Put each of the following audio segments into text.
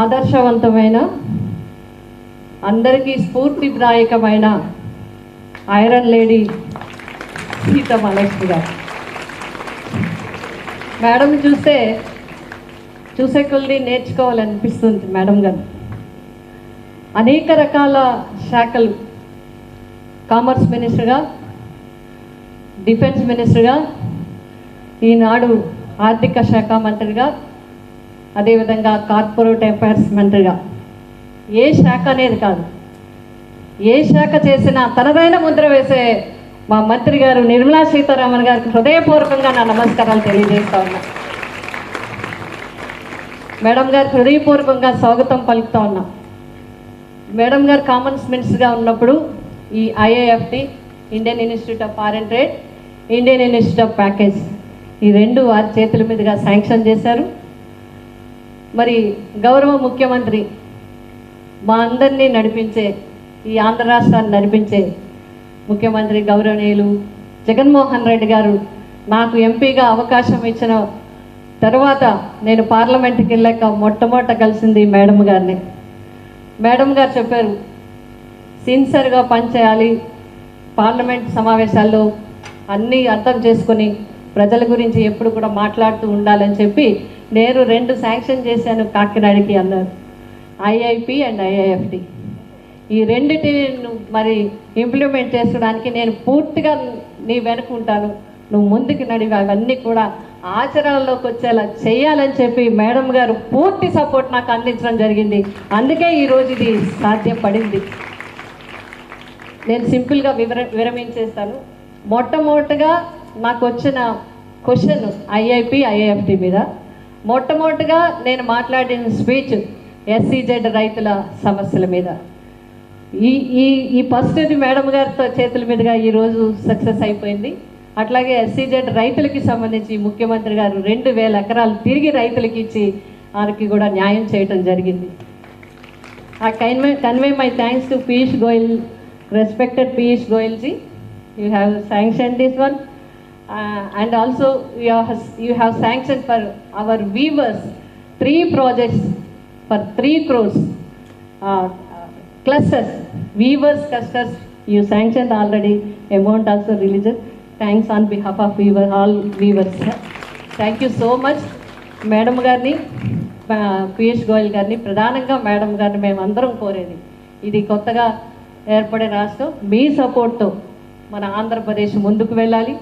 ఆదర్శవంతమైన అందరికీ స్ఫూర్తిదాయకమైన ఐరన్ లేడీ సీతమహాలక్ష్మి గారు. మేడం చూసే కొద్ది నేర్చుకోవాలనిపిస్తుంది. మేడం గారు అనేక రకాల శాఖలు, కామర్స్ మినిస్టర్గా, డిఫెన్స్ మినిస్టర్గా, ఈనాడు ఆర్థిక శాఖ మంత్రిగా, అదేవిధంగా కార్పొరేట్ అఫైర్స్ మంత్రిగా, ఏ శాఖ అనేది కాదు, ఏ శాఖ చేసినా తనదైన ముద్ర వేసే మా మంత్రి గారు నిర్మలా సీతారామన్ గారికి హృదయపూర్వకంగా నా నమస్కారాలు తెలియజేస్తా ఉన్నా. మేడం గారికి హృదయపూర్వకంగా స్వాగతం పలుకుతా ఉన్నా. మేడం గారు కామర్స్ మినిస్టర్గా ఉన్నప్పుడు ఈ IIFT, Indian institute of foreign trade, Indian institute of package, ఈ రెండు వారి చేతుల మీదుగా శాంక్షన్ చేశారు. మరి గౌరవ ముఖ్యమంత్రి మా అందరినీ నడిపించే, ఈ ఆంధ్ర రాష్ట్రాన్ని నడిపించే ముఖ్యమంత్రి గౌరవనీయులు జగన్మోహన్ రెడ్డి గారు నాకు ఎంపీగా అవకాశం ఇచ్చిన తర్వాత నేను పార్లమెంట్కి వెళ్ళాక మొట్టమొదట కలిసింది మేడం గారిని. మేడం గారు చెప్పారు, సిన్సియర్గా పనిచేయాలి, పార్లమెంట్ సమావేశాల్లో అన్నీ అర్థం చేసుకొని ప్రజల గురించి ఎప్పుడు కూడా మాట్లాడుతూ ఉండాలని చెప్పి నేను 2 శాంక్షన్ చేశాను కాకినాడకి అన్నారు. ఐఐపి అండ్ ఐఐఎఫ్టి, ఈ రెండిటిని మరి ఇంప్లిమెంట్ చేసుకోవడానికి నేను పూర్తిగా నీ వెనక ఉంటాను, నువ్వు ముందుకు నడివి అవన్నీ కూడా ఆచరణలోకి వచ్చేలా చేయాలని చెప్పి మేడం గారు పూర్తి సపోర్ట్ నాకు అందించడం జరిగింది. అందుకే ఈరోజు ఇది సాధ్యపడింది. నేను సింపుల్గా విరమించేస్తాను. మొట్టమొదటిగా నాకు వచ్చిన క్వశ్చన్ ఐఐపి ఐఐఎఫ్టి మీద. మొట్టమొదటిగా నేను మాట్లాడిన స్పీచ్ ఎస్సీజెడ్ రైతుల సమస్యల మీద. ఈ ఫస్ట్ ఇది మేడం గారితో చేతుల మీదుగా ఈరోజు సక్సెస్ అయిపోయింది. అట్లాగే ఎస్సీజెడ్ రైతులకి సంబంధించి ముఖ్యమంత్రి గారు 2000 ఎకరాలు తిరిగి రైతులకి ఇచ్చి వారికి కూడా న్యాయం చేయటం జరిగింది. I convey my thanks to Piyush Goyal, respected Piyush Goyal ji. You have sanctioned this one, and also you have sanctioned for our weavers 3 projects for 3 crores. Clusters, weavers clusters, you sanctioned already. Amount also released. Thanks on behalf of all weavers. Thank you so much. Madam గారిని, పీయూష్ గోయల్ గారిని, ప్రధానంగా madam గారిని మేమందరం కోరేది, ఇది కొత్తగా ఏర్పడే రాష్ట్రం, మీ సపోర్ట్తో మన ఆంధ్రప్రదేశ్ ముందుకు వెళ్ళాలి.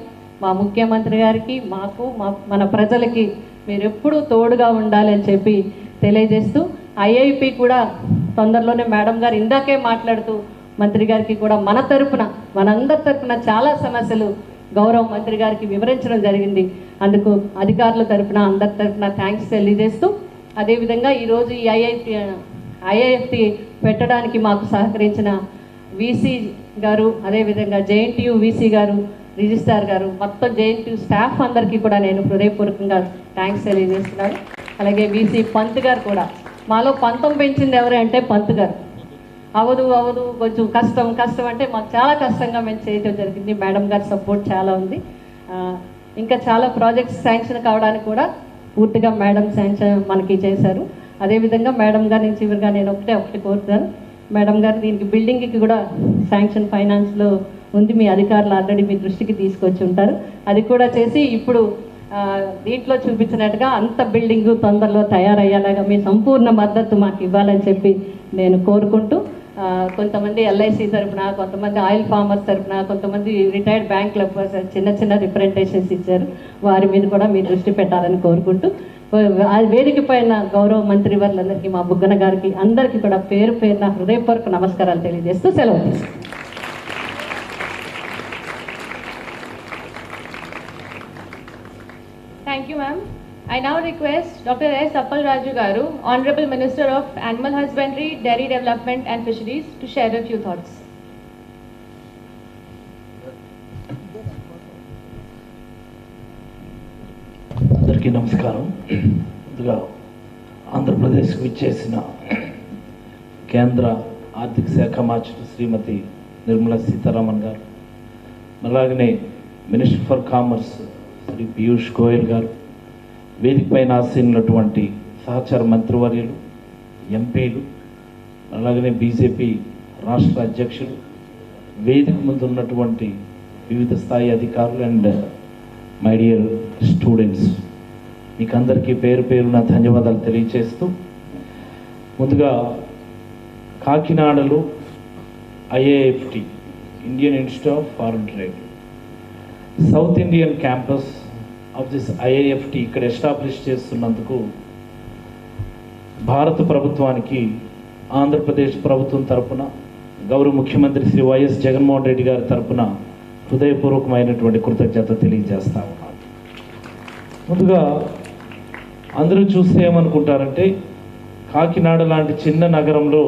మా ముఖ్యమంత్రి గారికి, మాకు, మన ప్రజలకి మీరు ఎప్పుడూ తోడుగా ఉండాలి అని చెప్పి తెలియజేస్తూ, ఐఐపి కూడా తొందరలోనే మేడం గారు ఇందాకే మాట్లాడుతూ మంత్రి గారికి కూడా మనందరి తరపున చాలా సమస్యలు గౌరవ మంత్రి గారికి వివరించడం జరిగింది. అందుకు అధికారుల తరపున అందరి తరపున థ్యాంక్స్ తెలియజేస్తూ, అదేవిధంగా ఈరోజు ఈ ఐఐఎఫ్టి పెట్టడానికి మాకు సహకరించిన వీసీ గారు, అదేవిధంగా JNTU వీసీ గారు, రిజిస్ట్రార్ గారు, మొత్తం JNTU స్టాఫ్ అందరికీ కూడా నేను హృదయపూర్వకంగా థ్యాంక్స్ తెలియజేస్తున్నాను. అలాగే వీసీ పంత్ గారు కూడా, మాలో పంతం పెంచింది ఎవరు అంటే పంత్ గారు. అవదు కొంచెం కష్టం అంటే మాకు చాలా కష్టంగా మేము చేయడం జరిగింది. మేడం గారి సపోర్ట్ చాలా ఉంది. ఇంకా చాలా ప్రాజెక్ట్స్ శాంక్షన్ కావడానికి కూడా పూర్తిగా మేడం శాంక్షన్ మనకి చేశారు. అదేవిధంగా మేడం గారి నుంచి చివరిగా నేను ఒకటి కోరుతాను. మేడం గారు దీనికి బిల్డింగ్కి కూడా శాంక్షన్ ఫైనాన్స్లో ఉంది, మీ అధికారులు ఆల్రెడీ మీ దృష్టికి తీసుకొచ్చి ఉంటారు. అది కూడా చేసి ఇప్పుడు దీంట్లో చూపించినట్టుగా అంత బిల్డింగ్ తొందరలో తయారయ్యేలాగా మీ సంపూర్ణ మద్దతు మాకు ఇవ్వాలని చెప్పి నేను కోరుకుంటూ, కొంతమంది LIC తరఫున, కొంతమంది ఆయిల్ ఫార్మర్స్ తరఫున, కొంతమంది రిటైర్డ్ బ్యాంక్ క్లబ్బర్స్ చిన్న రిప్రజెంటేషన్స్ ఇచ్చారు, వారి మీద కూడా మీ దృష్టి పెట్టాలని కోరుకుంటూ, వేదిక పైన గౌరవ మంత్రి వర్లందరికీ, మా బుగ్గన గారికి అందరికీ కూడా పేరు పేరున హృదయపూర్వక నమస్కారాలు తెలియజేస్తూ సెలవు తీసుకుంటాను. Thank you, ma'am. I now request Dr. S. Appal Raju Garu, Honorable Minister of Animal Husbandry, Dairy Development and Fisheries, to share a few thoughts. అందరికీ నమస్కారం. ముందుగా ఆంధ్రప్రదేశ్కు విచ్చేసిన కేంద్ర ఆర్థిక శాఖ మంత్రి శ్రీమతి నిర్మలా సీతారామన్ గారు, అలాగనే minister for commerce Shri Piyush Goyal garu, వేదిక పైన ఆసీనున్నటువంటి సహచర మంత్రివర్యులు, ఎంపీలు, అలాగనే బీజేపీ రాష్ట్ర అధ్యక్షులు, వేదిక ముందు ఉన్నటువంటి వివిధ స్థాయి అధికారులు అండ్ మై డియర్ స్టూడెంట్స్, మీకు అందరికీ పేరు పేరున ధన్యవాదాలు తెలియజేస్తూ, ముందుగా కాకినాడలో IIFT Indian institute of foreign trade south Indian campus of this IIFT ఇక్కడ ఎస్టాబ్లిష్ చేస్తున్నందుకు భారత ప్రభుత్వానికి ఆంధ్రప్రదేశ్ ప్రభుత్వం తరపున గౌరవ ముఖ్యమంత్రి శ్రీ వైఎస్ జగన్మోహన్ రెడ్డి గారి తరపున హృదయపూర్వకమైనటువంటి కృతజ్ఞత తెలియజేస్తా ఉన్నాను. ముందుగా అందరూ చూస్తే ఏమనుకుంటారంటే, కాకినాడ లాంటి చిన్న నగరంలో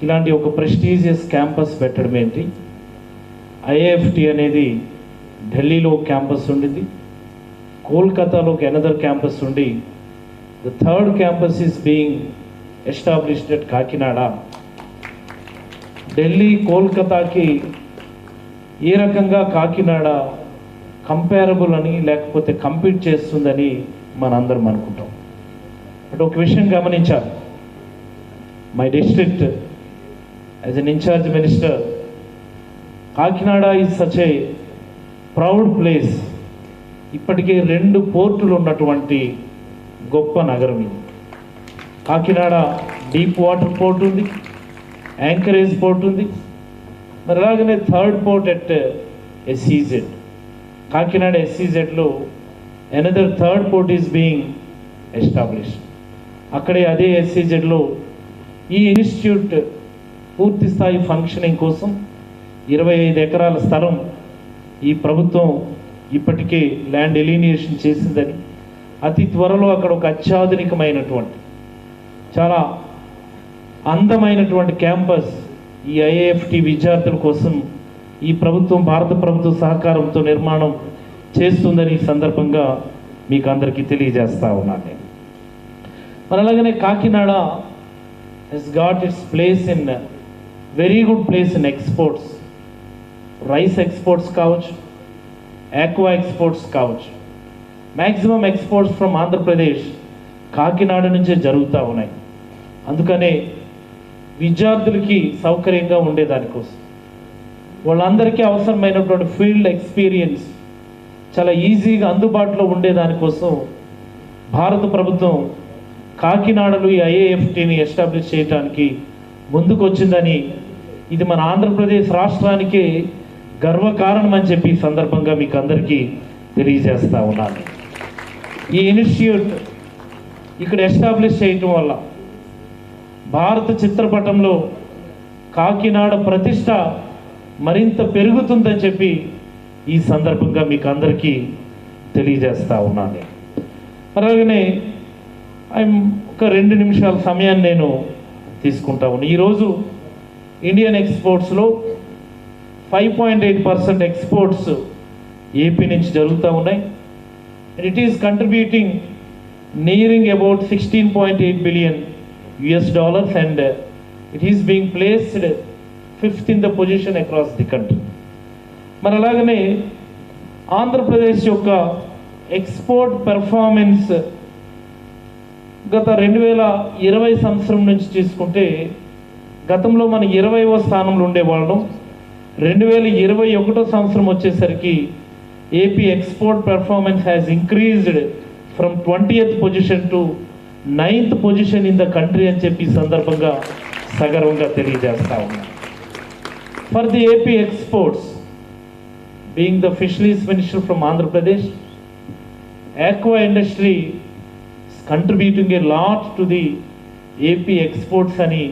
ఇలాంటి ఒక ప్రెస్టీజియస్ క్యాంపస్ పెట్టడం ఏంటి? IIFT అనేది ఢిల్లీలో క్యాంపస్ ఉండింది, కోల్కతాలో ఒక అనదర్ క్యాంపస్ ఉండి, the third campus is being established at Kakinada. Delhi, కోల్కతాకి ఏ రకంగా కాకినాడ కంపేరబుల్ అని లేకపోతే కంపీట్ చేస్తుందని మనందరం అనుకుంటాం. బట్ ఒక విషయం గమనించాలి, my district as an incharge minister, Kakinada is such a proud place. ఇప్పటికే 2 పోర్టులు ఉన్నటువంటి గొప్ప నగరం ఇది. కాకినాడ డీప్ వాటర్ పోర్ట్ ఉంది, యాంకరేజ్ పోర్ట్ ఉంది, మరి అలాగనే థర్డ్ పోర్ట్ ఎట్ SEZ. కాకినాడ SEZలో another third port is being establish. అక్కడే అదే SEZలో ఈ ఇన్స్టిట్యూట్ పూర్తి స్థాయి ఫంక్షనింగ్ కోసం 25 ఎకరాల స్థలం ఈ ప్రభుత్వం ఇప్పటికే ల్యాండ్ ఎలినియేషన్ చేసిందని, అతి త్వరలో అక్కడ ఒక అత్యాధునికమైనటువంటి చాలా అందమైనటువంటి క్యాంపస్ ఈ IIFT విద్యార్థుల కోసం ఈ ప్రభుత్వం, భారత ప్రభుత్వ సహకారంతో నిర్మాణం చేస్తుందని ఈ సందర్భంగా మీకు అందరికీ తెలియజేస్తా ఉన్నాను నేను. మరి అలాగనే Kakinada has got its place in very good place in exports. Rice exports కావచ్చు, ఆక్వా ఎక్స్పోర్ట్స్ కావచ్చు, maximum exports from Andhra Pradesh Kakinada నుంచే జరుగుతూ ఉన్నాయి. అందుకనే విద్యార్థులకి సౌకర్యంగా ఉండేదానికోసం, వాళ్ళందరికీ అవసరమైనటువంటి ఫీల్డ్ ఎక్స్పీరియన్స్ చాలా ఈజీగా అందుబాటులో ఉండేదానికోసం భారత ప్రభుత్వం కాకినాడలో ఈ IIFTని ఎస్టాబ్లిష్ చేయడానికి ముందుకు వచ్చిందని, ఇది మన ఆంధ్రప్రదేశ్ రాష్ట్రానికి గర్వకారణం అని చెప్పి ఈ సందర్భంగా మీకు అందరికీ తెలియజేస్తా ఉన్నాను. ఈ ఇన్స్టిట్యూట్ ఇక్కడ ఎస్టాబ్లిష్ చేయటం వల్ల భారత చిత్రపటంలో కాకినాడ ప్రతిష్ట మరింత పెరుగుతుందని చెప్పి ఈ సందర్భంగా మీకు అందరికీ తెలియజేస్తా ఉన్నాను. అలాగనే ఒక 2 నిమిషాల సమయాన్ని నేను తీసుకుంటా ఉన్నాను. ఈరోజు ఇండియన్ ఎక్స్పోర్ట్స్లో 5.8% ఎక్స్పోర్ట్స్ ఏపీ నుంచి జరుగుతూ ఉన్నాయి. And it is contributing nearing about $16.8 billion and it is being placed 5th in the position across the country. మరి అలాగనే ఆంధ్రప్రదేశ్ యొక్క ఎక్స్పోర్ట్ పెర్ఫార్మెన్స్ గత 2020 సంవత్సరం నుంచి తీసుకుంటే, గతంలో మనం 20వ స్థానంలో ఉండేవాళ్ళం. 2021 సంవత్సరం వచ్చేసరికి AP export performance has increased from 20th position to 9th position in the country అని చెప్పి సందర్భంగా సగర్వంగా తెలియజేస్తా ఉన్నాం. For the AP exports, being the fisheries minister from Andhra Pradesh, aqua industry contributing a lot to the AP exports అని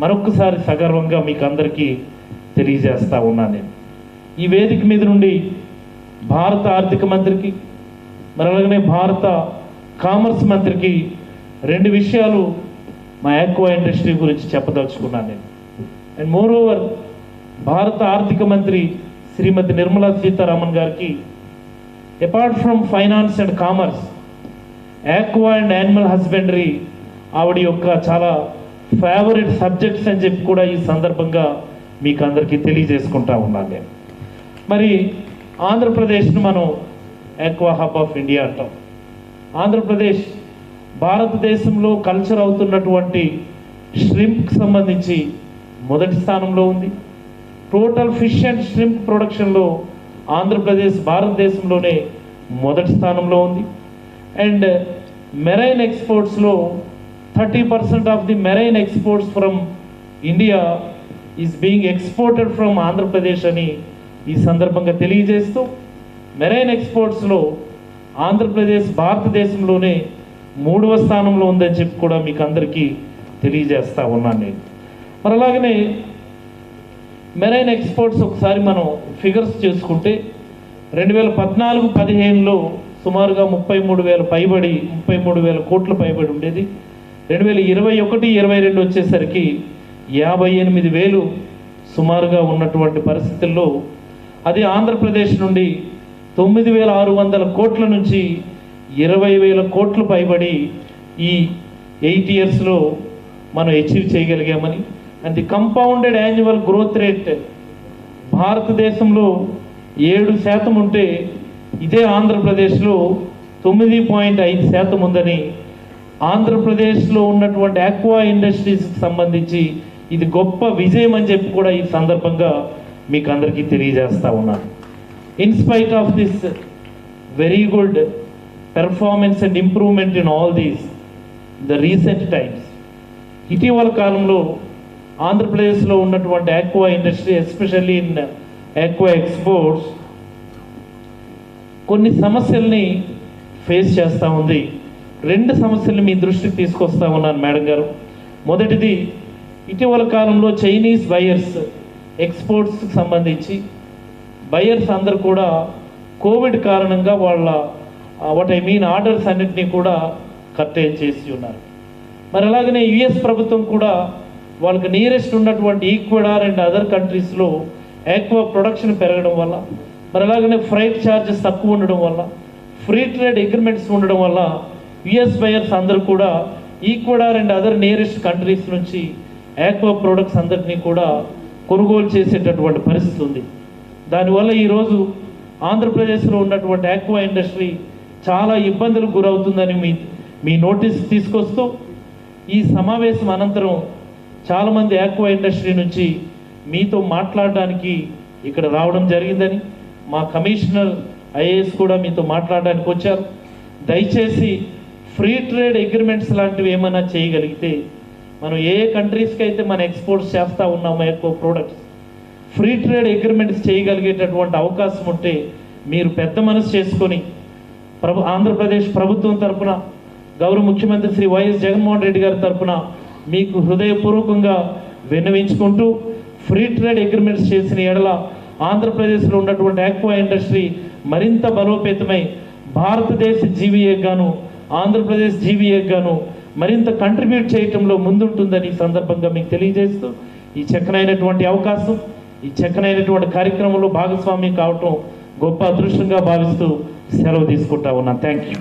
మరొకసారి సగర్వంగా మీకు అందరికీ తెలియజేస్తా ఉన్నాను నేను. ఈ వేదిక మీద నుండి భారత ఆర్థిక మంత్రికి, మరి అలాగనే భారత కామర్స్ మంత్రికి 2 విషయాలు మా ఆక్వా ఇండస్ట్రీ గురించి చెప్పదలుచుకున్నాను నేను. అండ్ మోర్ ఓవర్ భారత ఆర్థిక మంత్రి శ్రీమతి నిర్మలా సీతారామన్ గారికి, apart from finance and commerce, aqua and animal husbandry ఆవిడ యొక్క చాలా ఫేవరెట్ సబ్జెక్ట్స్ అని చెప్పి కూడా ఈ సందర్భంగా మీకు అందరికీ తెలియజేసుకుంటా ఉన్నాను నేను. మరి ఆంధ్రప్రదేశ్ను మనం ఆక్వా హబ్ ఆఫ్ ఇండియా అంటాం. ఆంధ్రప్రదేశ్ భారతదేశంలో కల్చర్ అవుతున్నటువంటి ష్రింప్కి సంబంధించి మొదటి స్థానంలో ఉంది. టోటల్ ఫిష్ అండ్ ష్రింప్ ప్రొడక్షన్లో ఆంధ్రప్రదేశ్ భారతదేశంలోనే మొదటి స్థానంలో ఉంది. అండ్ మెరైన్ ఎక్స్పోర్ట్స్లో 30% of the marine exports from India is being exported from Andhra Pradesh అని ఈ సందర్భంగా తెలియజేస్తూ, మెరైన్ ఎక్స్పోర్ట్స్లో ఆంధ్రప్రదేశ్ భారతదేశంలోనే 3వ స్థానంలో ఉందని చెప్పి కూడా మీకు అందరికీ తెలియజేస్తూ ఉన్నాను నేను. మరి అలాగనే మెరైన్ ఎక్స్పోర్ట్స్ ఒకసారి మనం ఫిగర్స్ చేసుకుంటే 2014-15లో సుమారుగా 33,000 కోట్ల పైబడి ఉండేది. 2021-22 వచ్చేసరికి 58,000 సుమారుగా ఉన్నటువంటి పరిస్థితుల్లో అది ఆంధ్రప్రదేశ్ నుండి 9,600 కోట్ల నుంచి 20,000 కోట్లు పైబడి ఈ 8 ఇయర్స్లో మనం అచీవ్ చేయగలిగామని. And the compounded annual growth rate భారతదేశంలో 7% ఉంటే ఇదే ఆంధ్రప్రదేశ్లో 9.5% ఉందని, ఆంధ్రప్రదేశ్లో ఉన్నటువంటి ఆక్వా ఇండస్ట్రీస్కి సంబంధించి ఇది గొప్ప విజయం అని చెప్పి కూడా ఈ సందర్భంగా మీకు అందరికీ తెలియజేస్తూ ఉన్నాను. In spite of this very good performance and improvement in all these the recent times, ఇటీవల కాలంలో ఆంధ్రప్రదేశ్లో ఉన్నటువంటి aqua industry especially in aqua exports కొన్ని సమస్యల్ని ఫేస్ చేస్తూ ఉంది. 2 సమస్యలు మీ దృష్టికి తీసుకొస్తా ఉన్నాను మేడం గారు. మొదటిది, ఇటీవల కాలంలో చైనీస్ బయర్స్ ఎక్స్పోర్ట్స్కి సంబంధించి బయర్స్ అందరూ కూడా కోవిడ్ కారణంగా వాళ్ళ ఆర్డర్స్ అన్నింటినీ కూడా కర్టైల్ చేసి ఉన్నారు. మరి అలాగనే యుఎస్ ప్రభుత్వం కూడా వాళ్ళకి నియరెస్ట్ ఉన్నటువంటి ఈక్వెడార్ అండ్ అదర్ కంట్రీస్లో ఆక్వా ప్రొడక్షన్ పెరగడం వల్ల, మరి అలాగనే ఫ్రైట్ ఛార్జెస్ తక్కువ ఉండడం వల్ల, ఫ్రీ ట్రేడ్ అగ్రిమెంట్స్ ఉండడం వల్ల యుఎస్ బయర్స్ అందరూ కూడా Ecuador and other nearest countries నుంచి ఆక్వా ప్రొడక్ట్స్ అందరినీ కూడా కొనుగోలు చేసేటటువంటి పరిస్థితి ఉంది. దానివల్ల ఈరోజు ఆంధ్రప్రదేశ్లో ఉన్నటువంటి ఆక్వా ఇండస్ట్రీ చాలా ఇబ్బందులకు గురవుతుందని మీ నోటీస్ తీసుకొస్తూ, ఈ సమావేశం అనంతరం చాలామంది ఆక్వా ఇండస్ట్రీ నుంచి మీతో మాట్లాడడానికి ఇక్కడ రావడం జరిగిందని, మా కమిషనర్ ఐఏఎస్ కూడా మీతో మాట్లాడడానికి వచ్చారు. దయచేసి ఫ్రీ ట్రేడ్ అగ్రిమెంట్స్ లాంటివి ఏమైనా చేయగలిగితే, మనం ఏ కంట్రీస్కి అయితే మన ఎక్స్పోర్ట్స్ చేస్తూ ఉన్నామో ఎక్కువ ప్రోడక్ట్స్, ఫ్రీ ట్రేడ్ అగ్రిమెంట్స్ చేయగలిగేటటువంటి అవకాశం ఉంటే మీరు పెద్ద మనసు చేసుకొని ఆంధ్రప్రదేశ్ ప్రభుత్వం తరఫున గౌరవ ముఖ్యమంత్రి శ్రీ వైఎస్ జగన్మోహన్ రెడ్డి గారి తరఫున మీకు హృదయపూర్వకంగా విన్నవించుకుంటూ, ఫ్రీ ట్రేడ్ అగ్రిమెంట్స్ చేసిన ఎడల ఆంధ్రప్రదేశ్లో ఉన్నటువంటి ఆక్వా ఇండస్ట్రీ మరింత బలోపేతమై భారతదేశ జీవీఏ గాను ఆంధ్రప్రదేశ్ జీవీఏ గాను మరింత కంట్రిబ్యూట్ చేయటంలో ముందుంటుందని ఈ సందర్భంగా మీకు తెలియజేస్తూ, ఈ చక్కనైనటువంటి అవకాశం, ఈ చక్కనైనటువంటి కార్యక్రమంలో భాగస్వామ్యం కావటం గొప్ప అదృష్టంగా భావిస్తూ సెలవు తీసుకుంటా ఉన్నాను. Thank you.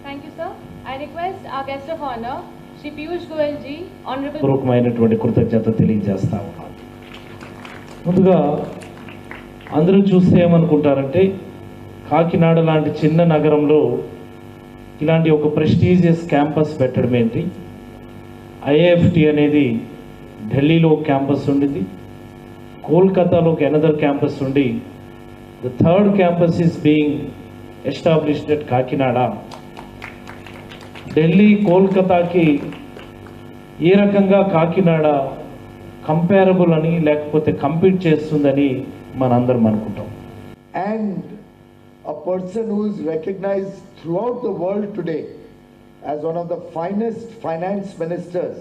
Thank you, sir. I request our guest of honor, Shri Piyush Goyal ji, honorable. పూర్వకమైనటువంటి కృతజ్ఞత తెలియజేస్తా ఉన్నాను. ముందుగా అందరూ చూస్తే ఏమనుకుంటారంటే, కాకినాడ లాంటి చిన్న నగరంలో ఇలాంటి ఒక ప్రెస్టీజియస్ క్యాంపస్ పెట్టడం ఏంటి? ఐఐఎఫ్టి అనేది ఢిల్లీలో క్యాంపస్ ఉండింది, కోల్కతాలో ఒక అనదర్ క్యాంపస్ ఉండి, the third campus is being established at Kakinada. Delhi కోల్కతాకి ఏ రకంగా కాకినాడ కంపేరబుల్ అని లేకపోతే కంపీట్ చేస్తుందని మనందరం అనుకుంటాం. And a person who is recognized throughout the world today as one of the finest finance ministers,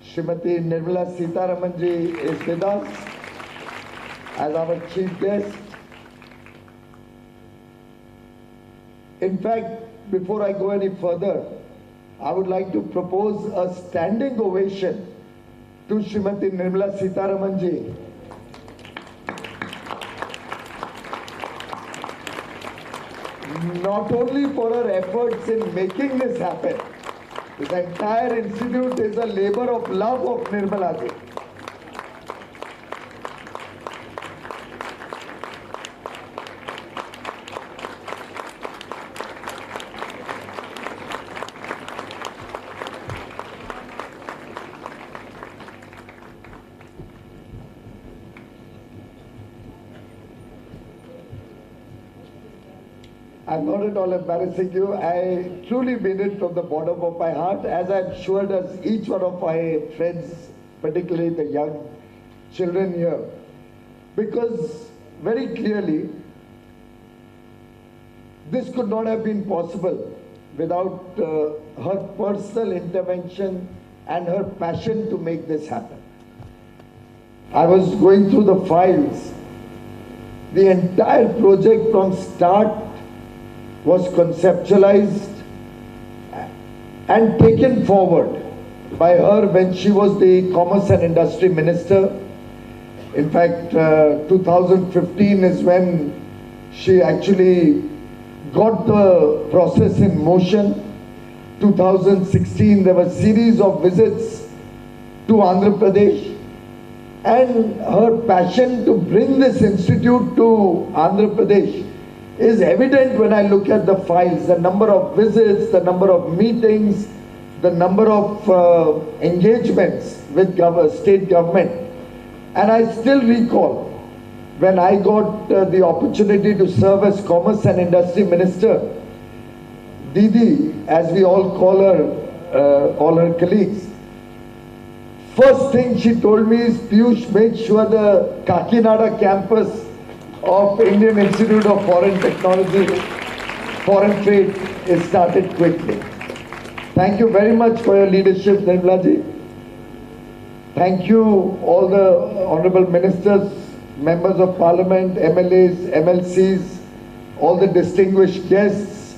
Srimati Niramala Sitharaman ji is with us as our chief guest. In fact, before I go any further, I would like to propose a standing ovation to Srimati Niramala Sitharaman ji. Not only for her efforts in making this happen, this entire institute is a labor of love of Niramala ji. I'm not at all embarrassing you. I truly mean it from the bottom of my heart, as I'm sure does each one of my friends, particularly the young children here. Because very clearly, this could not have been possible without her personal intervention and her passion to make this happen. I was going through the files. The entire project from start was conceptualized and taken forward by her when she was the Commerce and Industry Minister. In fact, 2015 is when she actually got the process in motion. 2016, there were a series of visits to Andhra Pradesh, and her passion to bring this institute to Andhra Pradesh is evident when I look at the files, the number of visits, the number of meetings, the number of engagements with state government. And I still recall when I got the opportunity to serve as Commerce and Industry Minister, Didi, as we all call her, all her colleagues, first thing she told me is, Piyush, make sure the Kakinada campus of Indian Institute of Foreign Technology, Foreign Trade is started quickly. Thank you very much for your leadership, Niramala ji. Thank you all the honorable ministers, members of parliament, MLAs, MLCs, all the distinguished guests,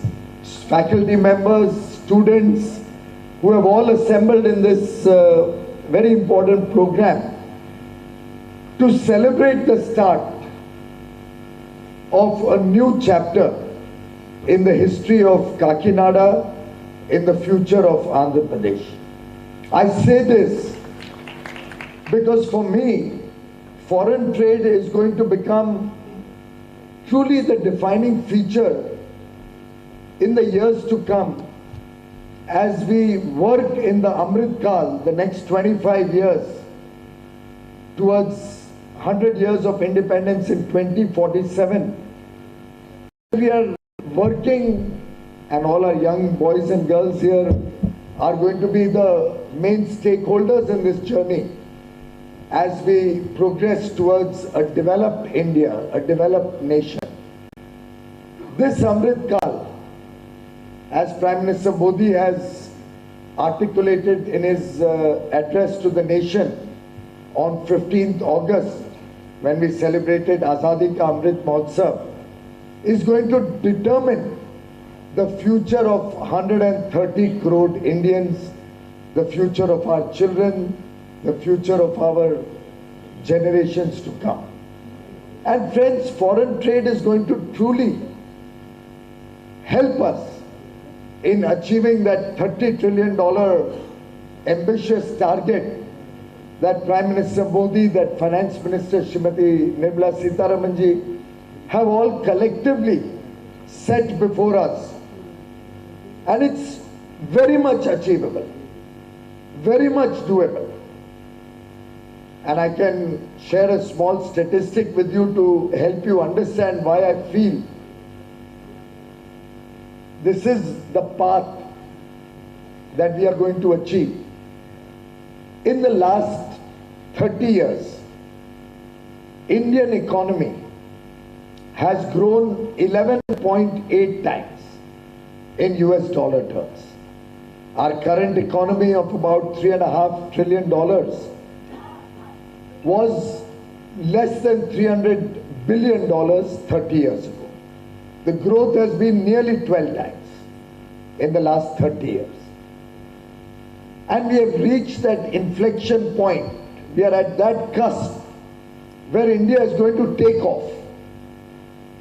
faculty members, students who have all assembled in this very important program to celebrate the start of a new chapter in the history of Kakinada, in the future of Andhra Pradesh. I say this because for me, foreign trade is going to become truly the defining feature in the years to come as we work in the Amrit Kal, the next 25 years, towards 100 years of independence in 2047. We are working, and all our young boys and girls here are going to be the main stakeholders in this journey as we progress towards a developed India, a developed nation. This Amrit Kal, as Prime Minister Modi has articulated in his address to the nation on 15th August, when we celebrated Azadi Ka Amrit Mahotsav, is going to determine the future of 130 crore Indians, the future of our children, the future of our generations to come. And friends, foreign trade is going to truly help us in achieving that $30 trillion ambitious target that Prime Minister Modi, that Finance Minister Srimati Niramala Sitharaman ji have all collectively set before us. And it's very much achievable, very much doable. And I can share a small statistic with you to help you understand why I feel this is the path that we are going to achieve. In the last 30 years, Indian economy has grown 11.8 times in US dollar terms. Our current economy of about $3.5 trillion was less than $300 billion 30 years ago. The growth has been nearly 12 times in the last 30 years. And we have reached that inflection point. We are at that cusp where India is going to take off.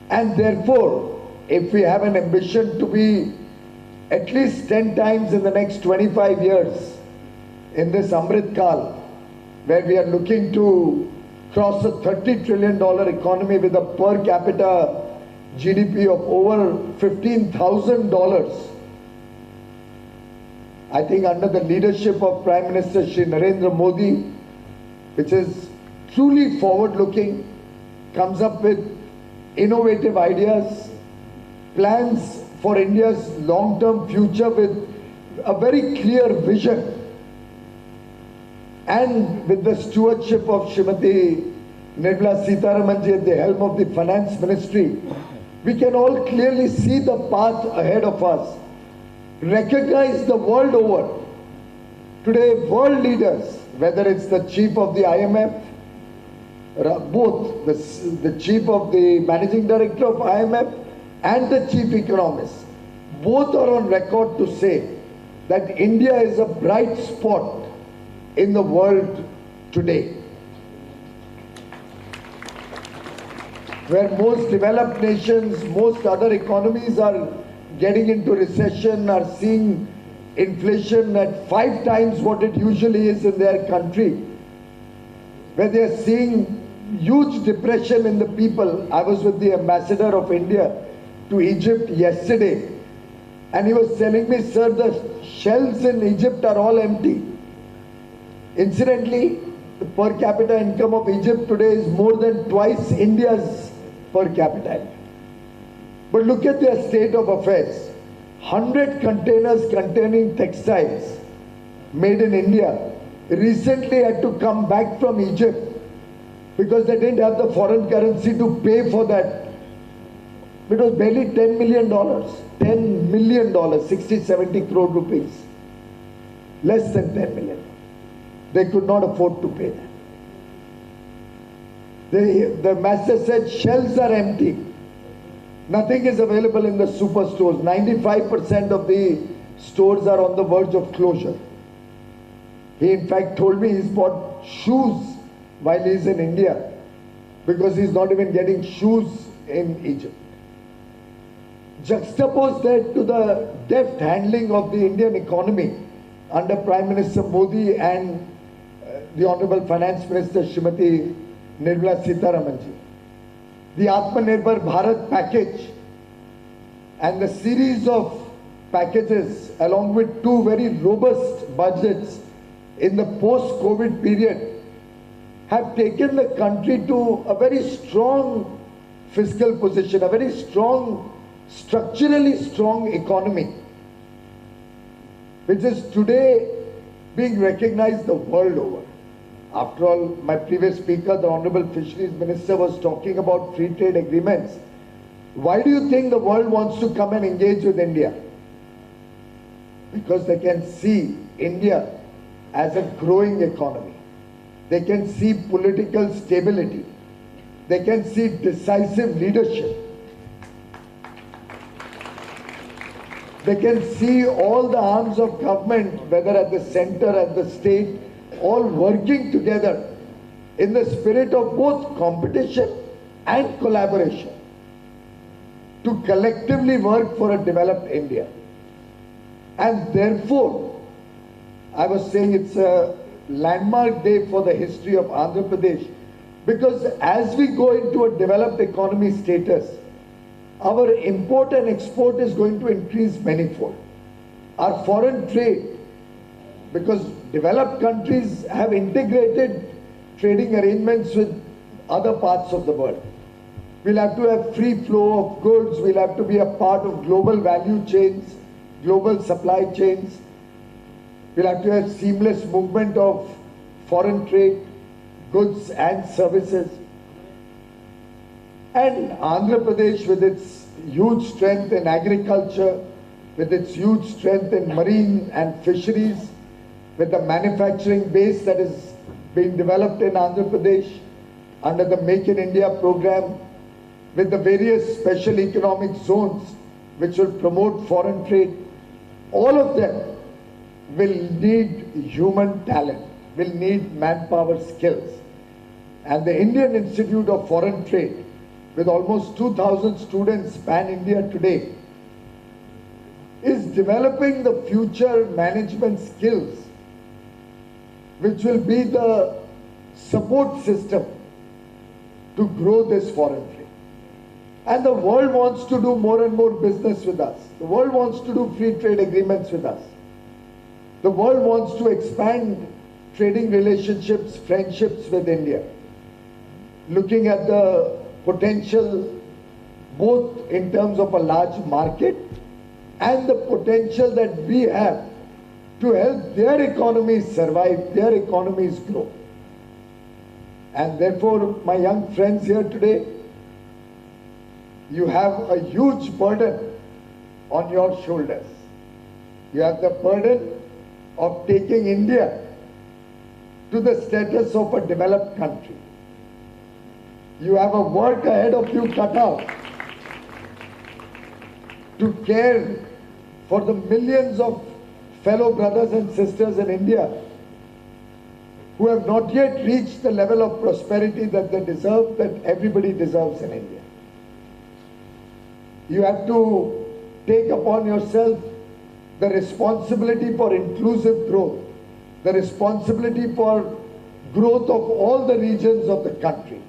And therefore, if we have an ambition to be at least 10 times in the next 25 years in this Amrit Kal, where we are looking to cross a $30 trillion economy with a per capita GDP of over $15,000. I think under the leadership of Prime Minister Shri Narendra Modi, which is truly forward-looking, comes up with innovative ideas, plans for India's long-term future with a very clear vision. And with the stewardship of Srimati Niramala Sitharaman ji at the helm of the Finance Ministry, we can all clearly see the path ahead of us. Recognize the world over. Today, world leaders, whether it's the chief of the IMF, both the chief of the managing director of IMF and the chief economist, both are on record to say that India is a bright spot in the world today. Where most developed nations, most other economies are getting into recession, are seeing inflation at 5 times what it usually is in their country, where they are seeing huge depression in the people. I was with the ambassador of India to Egypt yesterday, and he was telling me, sir, the shelves in Egypt are all empty. Incidentally, the per capita income of Egypt today is more than twice India's per capita. But look at their state of affairs. 100 containers containing textiles made in India recently had to come back from Egypt because they didn't have the foreign currency to pay for that. It was barely $10 million. $10 million, 60, 70 crore rupees. Less than 10 million. They could not afford to pay that. The master said shelves are empty. Nothing is available in the superstores. 95% of the stores are on the verge of closure. He in fact told me he's bought shoes while he's in India because he's not even getting shoes in Egypt. Juxtapose that to the deft handling of the Indian economy under Prime Minister Modi and the Honorable Finance Minister Srimati Niramala Sitharaman ji. The Atmanirbhar Bharat package and the series of packages along with 2 very robust budgets in the post-COVID period have taken the country to a very strong fiscal position, a very strong, structurally strong economy, which is today being recognized the world over. After all, my previous speaker, the Honorable Fisheries Minister, was talking about free trade agreements. Why do you think the world wants to come and engage with India? Because they can see India as a growing economy. They can see political stability. They can see decisive leadership. They can see all the arms of government, whether at the center, at the state, all working together in the spirit of both competition and collaboration to collectively work for a developed India. And therefore, I was saying it's a landmark day for the history of Andhra Pradesh, because as we go into a developed economy status, our import and export is going to increase manifold. Our foreign trade, because developed countries have integrated trading arrangements with other parts of the world. We'll have to have free flow of goods, we'll have to be a part of global value chains, global supply chains. We'll have to have seamless movement of foreign trade, goods and services. And Andhra Pradesh, with its huge strength in agriculture, with its huge strength in marine and fisheries, with the manufacturing base that is being developed in Andhra Pradesh under the Make in India program, with the various special economic zones which will promote foreign trade, all of them will need human talent, will need manpower skills. And the Indian Institute of Foreign Trade, with almost 2,000 students pan-India today, is developing the future management skills which will be the support system to grow this foreign trade. And the world wants to do more and more business with us. The world wants to do free trade agreements with us. The world wants to expand trading relationships, friendships with India. Looking at the potential both in terms of a large market and the potential that we have to help their economies survive, their economies grow. And therefore, my young friends here today, you have a huge burden on your shoulders. You have the burden of taking India to the status of a developed country. You have a work ahead of you cut out to care for the millions of fellow brothers and sisters in India who have not yet reached the level of prosperity that they deserve, that everybody deserves in India. You have to take upon yourself the responsibility for inclusive growth, the responsibility for growth of all the regions of the country.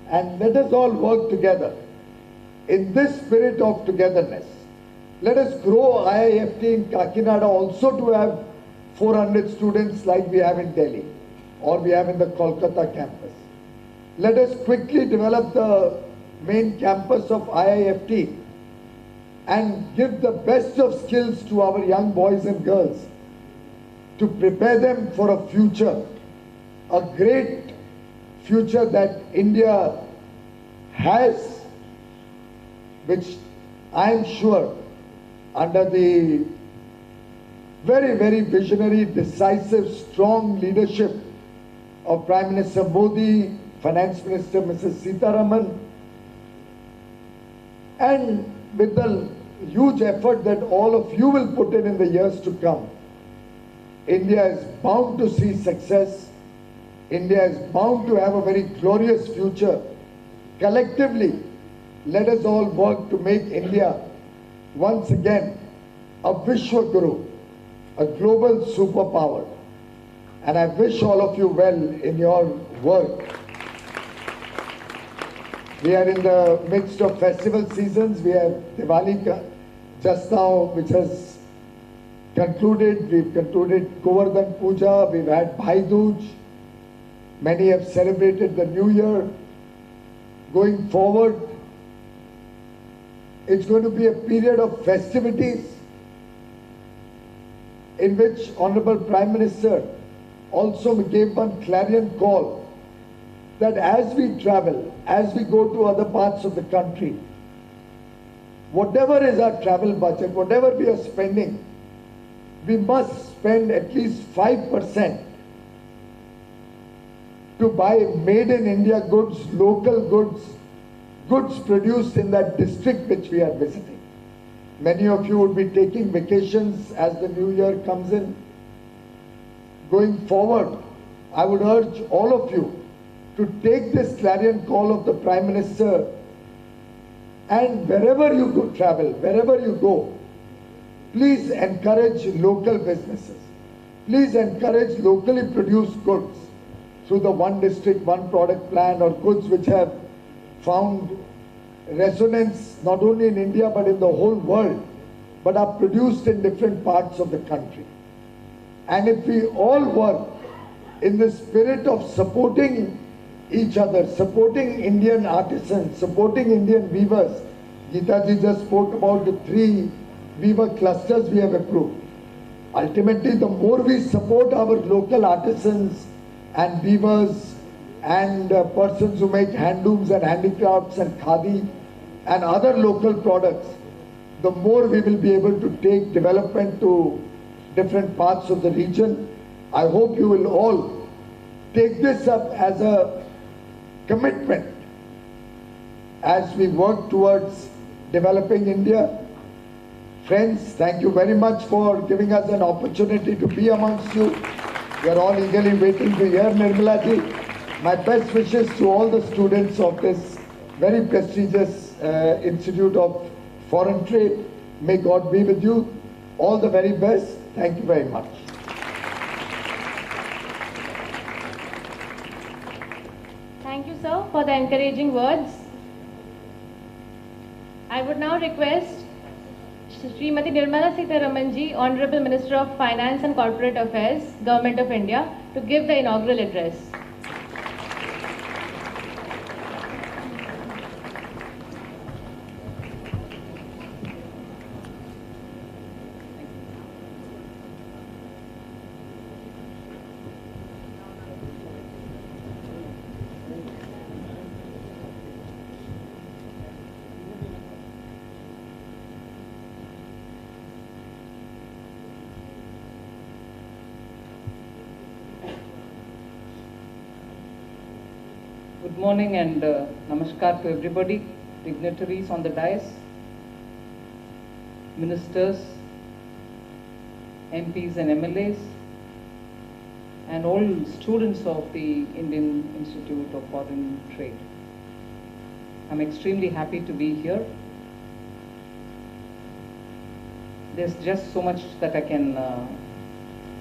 And let us all work together in this spirit of togetherness. Let us grow IIFT in Kakinada also to have 400 students like we have in Delhi or we have in the Kolkata campus. Let us quickly develop the main campus of IIFT and give the best of skills to our young boys and girls to prepare them for a future, a great future that India has, which I am sure under the very, very visionary, decisive, strong leadership of Prime Minister Modi, Finance Minister Mrs. Sitharaman, and with the huge effort that all of you will put in the years to come, India is bound to see success. India is bound to have a very glorious future. Collectively, let us all work to make India once again a Vishwa Guru, a global superpower. And I wish all of you well in your work. We are in the midst of festival seasons. We have Diwali just now, which has concluded. We've concluded Govardhan Puja. We've had Bhai Dooj. Many have celebrated the New Year. Going forward, it's going to be a period of festivities in which Honorable Prime Minister also gave one clarion call that as we travel, as we go to other parts of the country, whatever is our travel budget, whatever we are spending, we must spend at least 5% to buy made in India goods, local goods, goods produced in that district which we are visiting. Many of you would be taking vacations as the new year comes in. Going forward, I would urge all of you to take this clarion call of the Prime Minister, and wherever you go travel, wherever you go, please encourage local businesses. Please encourage locally produced goods through the one district, one product plan, or goods which have found resonance not only in India but in the whole world, but are produced in different parts of the country. And if we all work in the spirit of supporting each other, supporting Indian artisans, supporting Indian weavers, Geeta ji just spoke about the 3 weaver clusters we have approved. Ultimately, the more we support our local artisans and weavers and persons who make handlooms and handicrafts and khadi and other local products, the more we will be able to take development to different parts of the region. I hope you will all take this up as a commitment as we work towards developing India. Friends, thank you very much for giving us an opportunity to be amongst you. We are all eagerly waiting to hear Niramala ji. My best wishes to all the students of this very prestigious Institute of Foreign Trade. May God be with you. All the very best. Thank you very much. Thank you, sir, for the encouraging words. I would now request Srimati Niramala Sitharaman ji, Honorable Minister of Finance and Corporate Affairs, Government of India, to give the inaugural address. Good morning and namaskar to everybody, dignitaries on the dais, ministers, MPs and MLAs, and all students of the Indian Institute of Foreign Trade. I'm extremely happy to be here. There's just so much that I can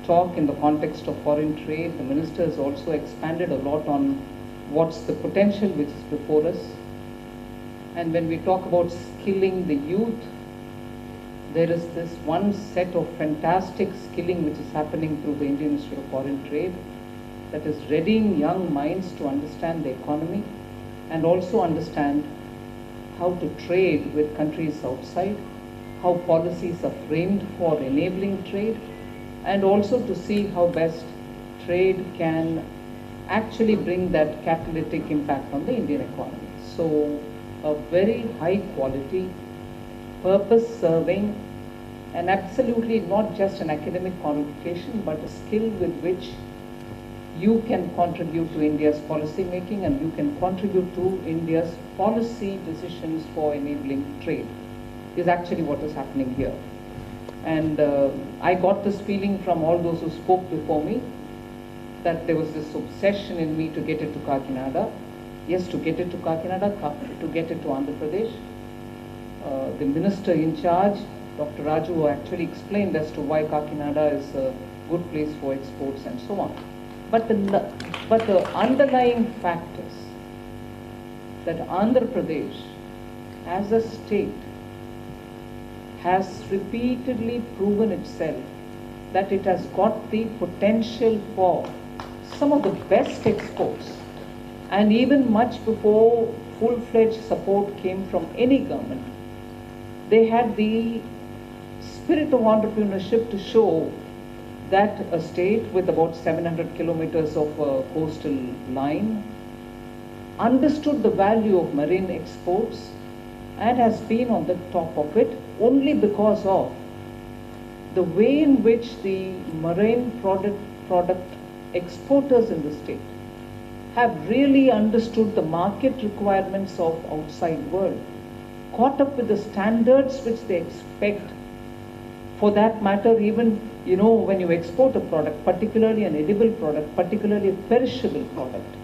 talk in the context of foreign trade. The minister has also expanded a lot on what's the potential which is before us. And when we talk about skilling the youth, there is this one set of fantastic skilling which is happening through the Indian Institute of Foreign Trade that is readying young minds to understand the economy and also understand how to trade with countries outside, how policies are framed for enabling trade, and also to see how best trade can actually bring that catalytic impact on the Indian economy. So a very high quality, purpose-serving, and absolutely not just an academic qualification, but a skill with which you can contribute to India's policy making and you can contribute to India's policy decisions for enabling trade is actually what is happening here. And I got this feeling from all those who spoke before me that there was this obsession in me to get it to Kakinada. Yes, to get it to Kakinada, to get it to Andhra Pradesh. The minister in charge, Dr. Raju, actually explained as to why Kakinada is a good place for exports and so on. But the underlying fact is that Andhra Pradesh as a state has repeatedly proven itself that it has got the potential for some of the best exports, and even much before full-fledged support came from any government, they had the spirit of entrepreneurship to show that a state with about 700 kilometers of coastal line understood the value of marine exports and has been on the top of it only because of the way in which the marine product exporters in the state have really understood the market requirements of outside world, caught up with the standards which they expect. For that matter, even, you know, when you export a product, particularly an edible product, particularly a perishable product,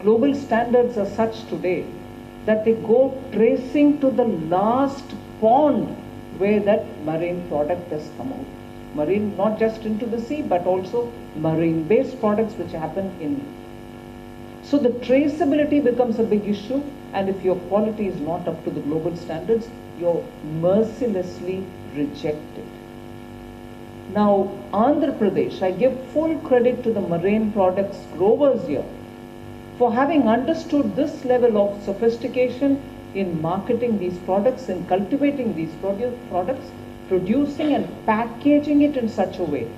global standards are such today that they go tracing to the last pond where that marine product has come out. Marine, not just into the sea, but also marine-based products which happen in. So the traceability becomes a big issue, and if your quality is not up to the global standards, you're mercilessly rejected. Now, Andhra Pradesh, I give full credit to the marine products growers here for having understood this level of sophistication in marketing these products and cultivating these products, producing and packaging it in such a way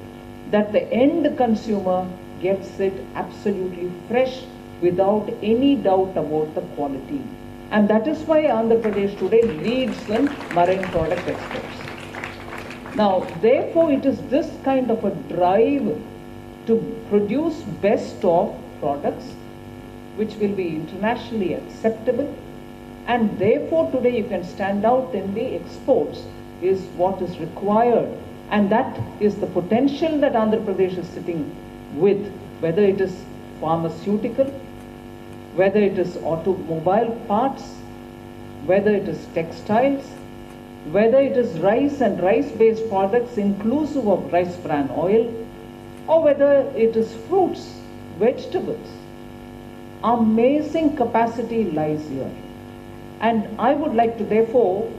that the end consumer gets it absolutely fresh without any doubt about the quality. And that is why Andhra Pradesh today leads in marine product exports. Now, therefore, it is this kind of a drive to produce best of products which will be internationally acceptable, and therefore today you can stand out in the exports is what is required, and that is the potential that Andhra Pradesh is sitting with, whether it is pharmaceutical, whether it is automobile parts, whether it is textiles, whether it is rice and rice-based products inclusive of rice bran oil, or whether it is fruits, vegetables. Amazing capacity lies here. And I would like to therefore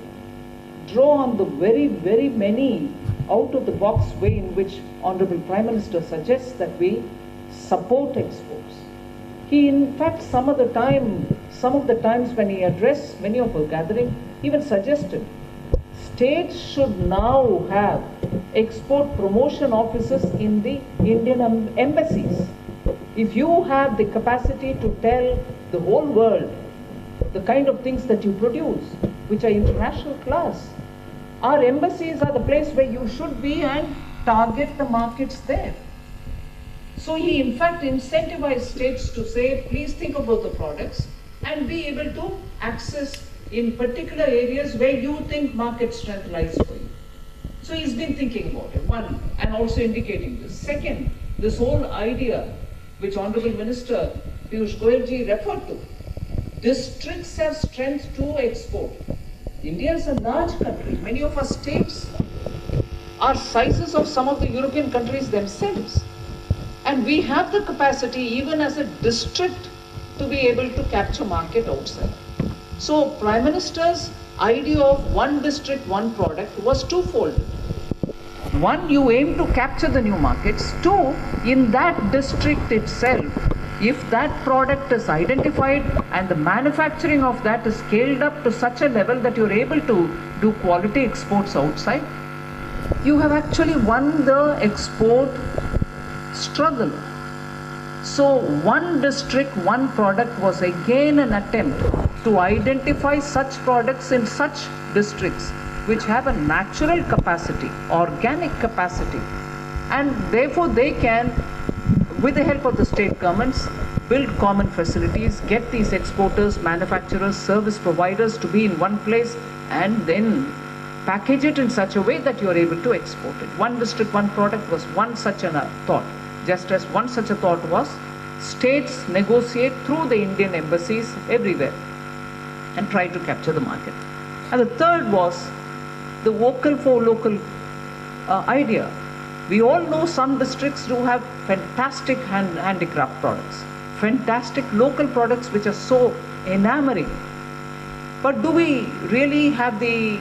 draw on the very, very many out-of-the-box way in which Honorable Prime Minister suggests that we support exports. He, in fact, some of the times when he addressed many of our gathering, even suggested states should now have export promotion offices in the Indian embassies. If you have the capacity to tell the whole world the kind of things that you produce, which are international class, our embassies are the place where you should be and target the markets there. So he in fact incentivized states to say, please think about the products and be able to access in particular areas where you think market strength lies for you. So he's been thinking about it, one, and also indicating this. Second, this whole idea which Honorable Minister Piyush Goyal ji referred to, districts have strength to export. India is a large country. Many of our states are sizes of some of the European countries themselves. And we have the capacity, even as a district, to be able to capture market outside. So Prime Minister's idea of one district, one product was twofold. One, you aim to capture the new markets. Two, in that district itself, if that product is identified and the manufacturing of that is scaled up to such a level that you're able to do quality exports outside, you have actually won the export struggle. So one district, one product was again an attempt to identify such products in such districts which have a natural capacity, organic capacity, and therefore they can, with the help of the state governments, build common facilities, get these exporters, manufacturers, service providers to be in one place, and then package it in such a way that you are able to export it. One district, one product was one such a thought. Just as one such a thought was, states negotiate through the Indian embassies everywhere and try to capture the market. And the third was the vocal for local idea. We all know some districts do have fantastic handicraft products, fantastic local products which are so enamoring. But do we really have the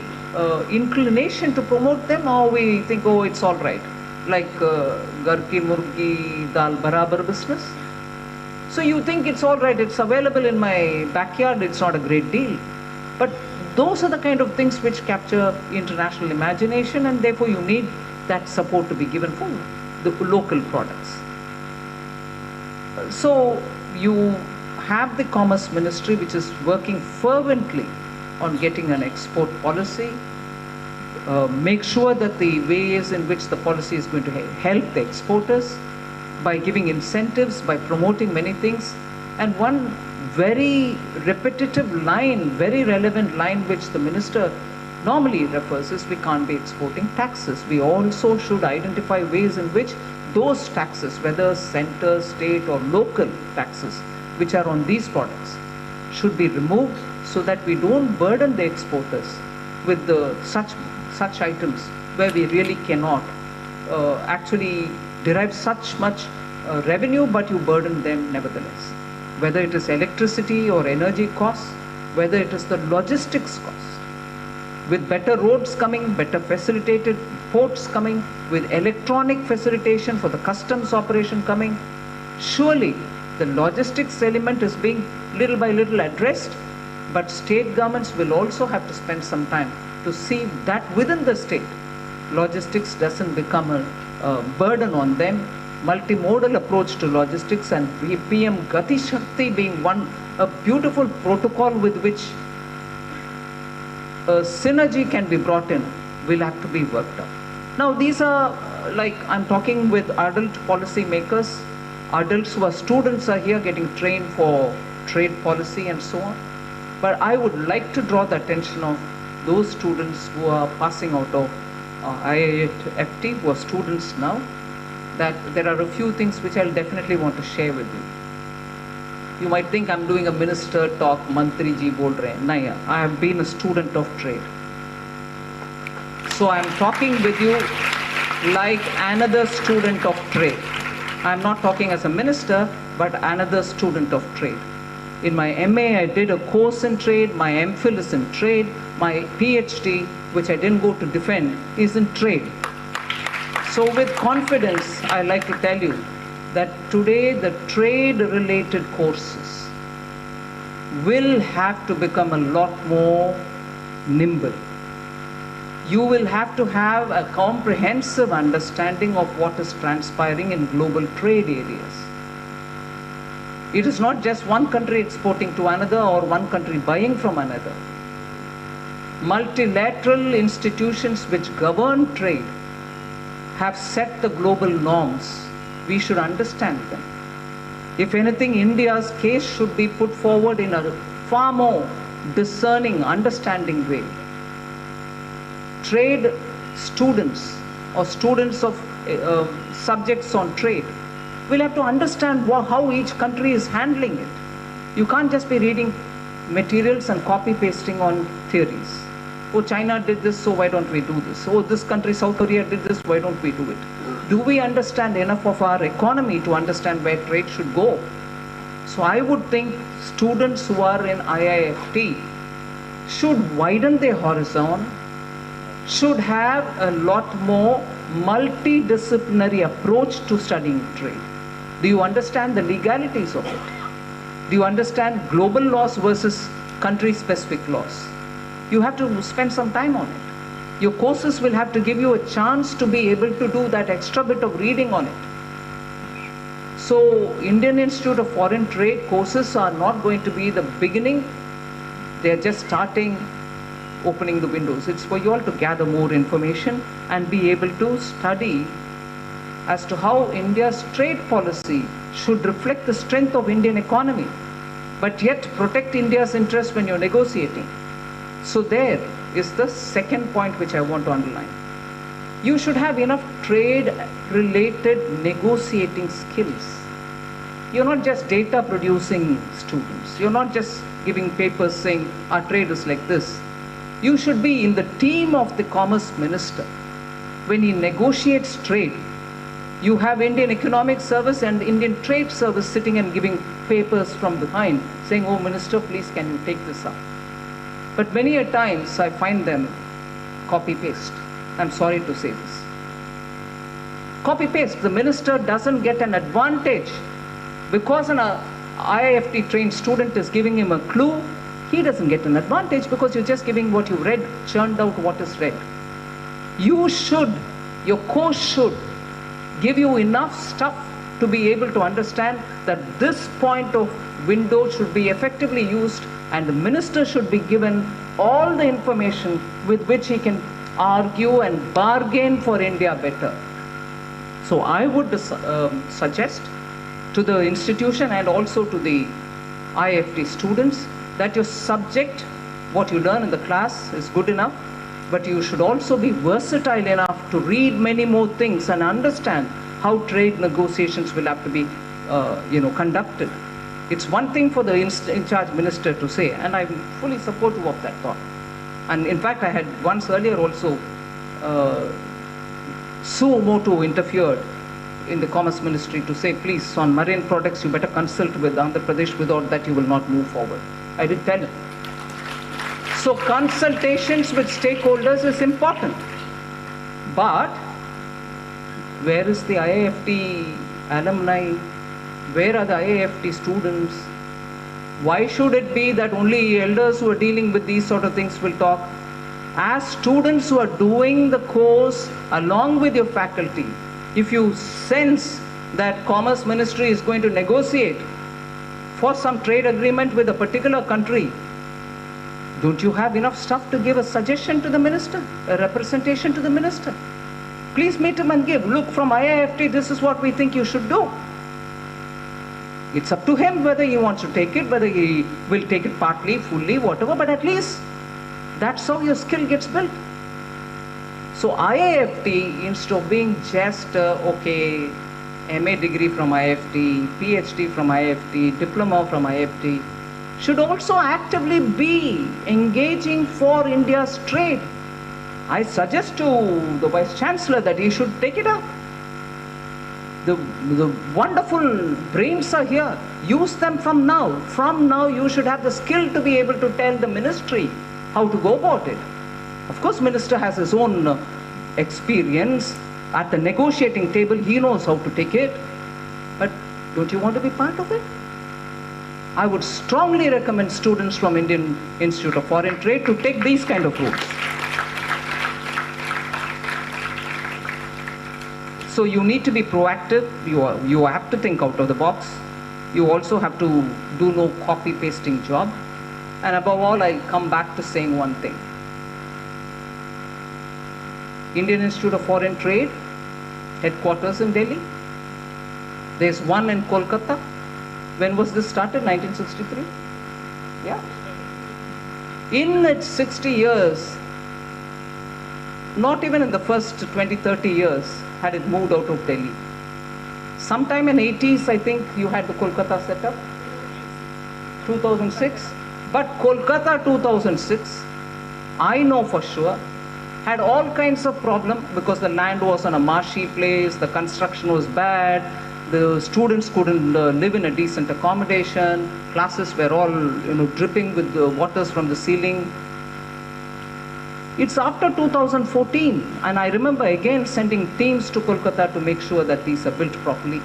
inclination to promote them, or we think, oh, it's all right, like gar ki murgi dal barabar business? So you think it's all right, it's available in my backyard, it's not a great deal. But those are the kind of things which capture international imagination, and therefore you need that support to be given for the local products. So you have the Commerce Ministry, which is working fervently on getting an export policy, make sure that the ways in which the policy is going to help the exporters by giving incentives, by promoting many things. And one very repetitive line, very relevant line which the minister normally refers is, we can't be exporting taxes. We also should identify ways in which those taxes, whether center, state or local taxes, which are on these products, should be removed so that we don't burden the exporters with such items where we really cannot actually derive such much revenue, but you burden them nevertheless. Whether it is electricity or energy costs, whether it is the logistics costs. With better roads coming, better facilitated ports coming, with electronic facilitation for the customs operation coming, surely the logistics element is being little by little addressed, but state governments will also have to spend some time to see that within the state, logistics doesn't become a burden on them. Multimodal approach to logistics and PM Gati Shakti being one, a beautiful protocol with which synergy can be brought in, will have to be worked out. Now these are, like, I'm talking with adult policy makers, adults who are students are here getting trained for trade policy and so on. But I would like to draw the attention of those students who are passing out of IIFT, who are students now, that there are a few things which I'll definitely want to share with you. You might think I'm doing a minister talk, Mantri ji bol rahe hain. Nahi, I have been a student of trade. So I'm talking with you like another student of trade. I'm not talking as a minister, but another student of trade. In my MA, I did a course in trade, my MPhil is in trade, my PhD, which I didn't go to defend, is in trade. So with confidence, I like to tell you that today the trade-related courses will have to become a lot more nimble. You will have to have a comprehensive understanding of what is transpiring in global trade areas. It is not just one country exporting to another or one country buying from another. Multilateral institutions which govern trade have set the global norms we should understand them. If anything, India's case should be put forward in a far more discerning, understanding way. Trade students or students of subjects on trade will have to understand how each country is handling it. You can't just be reading materials and copy pasting on theories. Oh, China did this, so why don't we do this? Oh, this country, South Korea, did this, why don't we do it? Do we understand enough of our economy to understand where trade should go? So I would think students who are in IIFT should widen their horizon, should have a lot more multidisciplinary approach to studying trade. Do you understand the legalities of it? Do you understand global laws versus country-specific laws? You have to spend some time on it. Your courses will have to give you a chance to be able to do that extra bit of reading on it. So Indian Institute of Foreign Trade courses are not going to be the beginning. They're just starting, opening the windows. It's for you all to gather more information and be able to study as to how India's trade policy should reflect the strength of Indian economy, but yet protect India's interest when you're negotiating. So there is the second point which I want to underline. You should have enough trade-related negotiating skills. You're not just data-producing students. You're not just giving papers saying our trade is like this. You should be in the team of the Commerce Minister. When he negotiates trade, you have Indian Economic Service and Indian Trade Service sitting and giving papers from behind, saying, oh, Minister, please can you take this up? But many a times I find them copy-paste. I'm sorry to say this. Copy-paste. The minister doesn't get an advantage because an IIFT trained student is giving him a clue. He doesn't get an advantage because you're just giving what you read, churned out what is read. You should, your course should give you enough stuff to be able to understand that this point of window should be effectively used, and the minister should be given all the information with which he can argue and bargain for India better. So I would suggest to the institution and also to the IIFT students that your subject, what you learn in the class, is good enough, but you should also be versatile enough to read many more things and understand how trade negotiations will have to be conducted. It's one thing for the in-charge minister to say, and I'm fully supportive of that thought. And in fact, I had once earlier also Sumoto interfered in the Commerce Ministry to say, please, on marine products, you better consult with Andhra Pradesh, without that you will not move forward. I did tell him. So consultations with stakeholders is important. But where is the IIFT alumni? Where are the IIFT students? Why should it be that only elders who are dealing with these sort of things will talk? As students who are doing the course along with your faculty, if you sense that Commerce Ministry is going to negotiate for some trade agreement with a particular country, don't you have enough stuff to give a suggestion to the minister, a representation to the minister? Please meet him and give, look, from IIFT, this is what we think you should do. It's up to him whether he wants to take it, whether he will take it partly, fully, whatever, but at least that's how your skill gets built. So IIFT, instead of being just, okay, MA degree from IIFT, PhD from IIFT, diploma from IIFT, should also actively be engaging for India's trade. I suggest to the Vice Chancellor that he should take it up. The wonderful brains are here. Use them from now. From now, you should have the skill to be able to tell the ministry how to go about it. Of course, minister has his own experience. At the negotiating table, he knows how to take it. But don't you want to be part of it? I would strongly recommend students from Indian Institute of Foreign Trade to take these kind of routes. So you need to be proactive. You have to think out of the box. You also have to do no copy-pasting job. And above all, I come back to saying one thing. Indian Institute of Foreign Trade, headquarters in Delhi. There's one in Kolkata. When was this started? 1963? Yeah. In its 60 years, not even in the first 20, 30 years, had it moved out of Delhi. Sometime in 80s, I think you had the Kolkata set up. 2006. But Kolkata 2006, I know for sure, had all kinds of problem because the land was on a marshy place, the construction was bad, the students couldn't live in a decent accommodation, classes were all dripping with the waters from the ceiling. It's after 2014, and I remember again sending teams to Kolkata to make sure that these are built properly,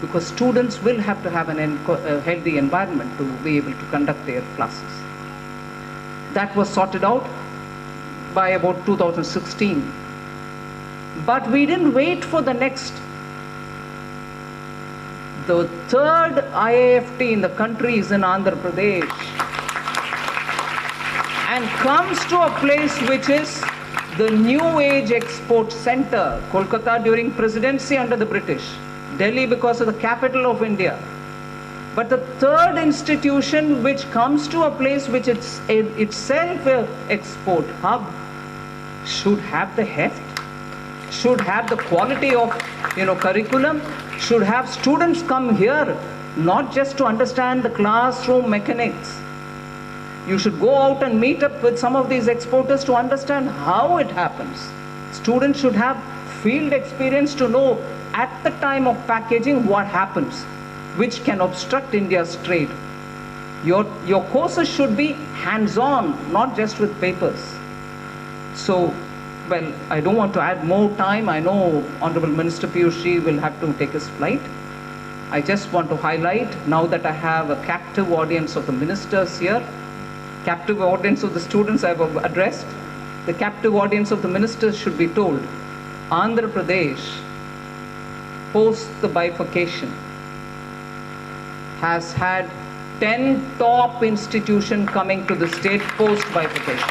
because students will have to have a healthy environment to be able to conduct their classes. That was sorted out by about 2016. But we didn't wait for the next. The third IIFT in the country is in Andhra Pradesh, and comes to a place which is the New Age Export Center. Kolkata during presidency under the British, Delhi because of the capital of India. But the third institution which comes to a place which is itself an export hub should have the heft, should have the quality of curriculum, should have students come here not just to understand the classroom mechanics. You should go out and meet up with some of these exporters to understand how it happens. Students should have field experience to know at the time of packaging what happens, which can obstruct India's trade. Your courses should be hands-on, not just with papers. So, well, I don't want to add more time. I know Honorable Minister Piyush will have to take his flight. I just want to highlight, now that I have a captive audience of the ministers here, captive audience of the students I have addressed, the captive audience of the ministers should be told, Andhra Pradesh, post the bifurcation, has had 10 top institutions coming to the state post bifurcation.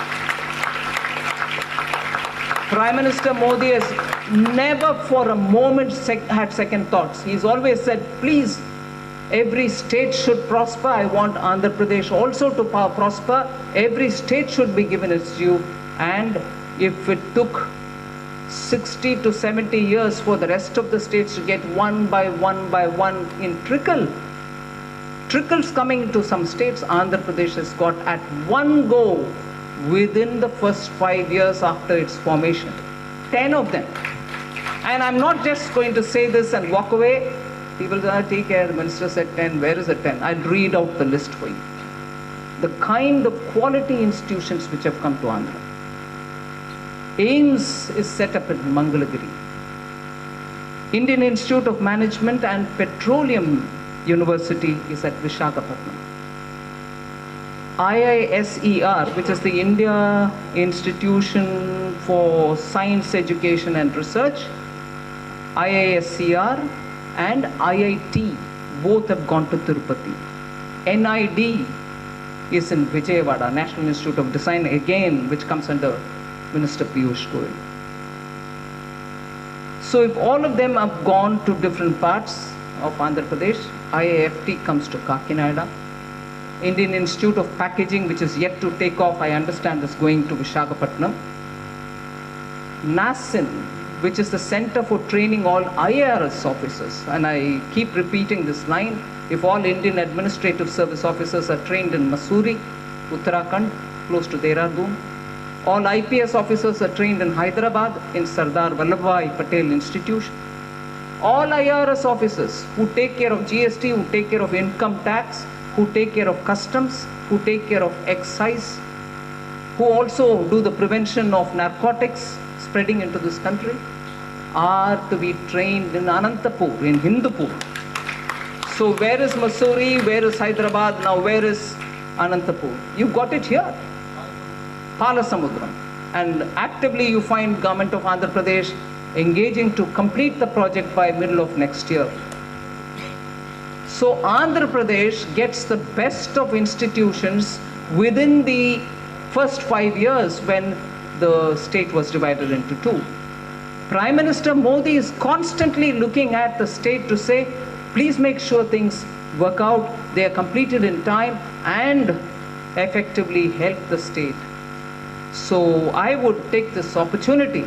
Prime Minister Modi has never for a moment had second thoughts. He's always said, please, every state should prosper. I want Andhra Pradesh also to prosper. Every state should be given its due. And if it took 60 to 70 years for the rest of the states to get one by one in trickles coming into some states, Andhra Pradesh has got at one go within the first 5 years after its formation. 10 of them. And I'm not just going to say this and walk away. People say, take care, the minister said 10, where is the 10? I'll read out the list for you. The kind of quality institutions which have come to Andhra. AIIMS is set up in Mangalagiri. Indian Institute of Management and Petroleum University is at Visakhapatnam. IISER, which is the India Institution for Science Education and Research, IISER and IIT, both have gone to Tirupati. NID is in Vijayawada, National Institute of Design, again, which comes under Minister Piyush Goyal. So if all of them have gone to different parts of Andhra Pradesh, IIFT comes to Kakinada. Indian Institute of Packaging, which is yet to take off, I understand, is going to Visakhapatnam. NASIN, which is the Center for Training all IARS officers, and I keep repeating this line, if all Indian Administrative Service officers are trained in Mussoorie, Uttarakhand, close to Dehradun, all IPS officers are trained in Hyderabad, in Sardar Vallabhbhai Patel Institution, all IRS officers who take care of GST, who take care of income tax, who take care of customs, who take care of excise, who also do the prevention of narcotics spreading into this country, are to be trained in Anantapur, in Hindupur. So where is Mussoorie, where is Hyderabad, now where is Anantapur? You've got it here, Palasamudram. And actively you find government of Andhra Pradesh engaging to complete the project by middle of next year. So Andhra Pradesh gets the best of institutions within the first 5 years when the state was divided into 2. Prime Minister Modi is constantly looking at the state to say, Please make sure things work out, they are completed in time and effectively help the state. So I would take this opportunity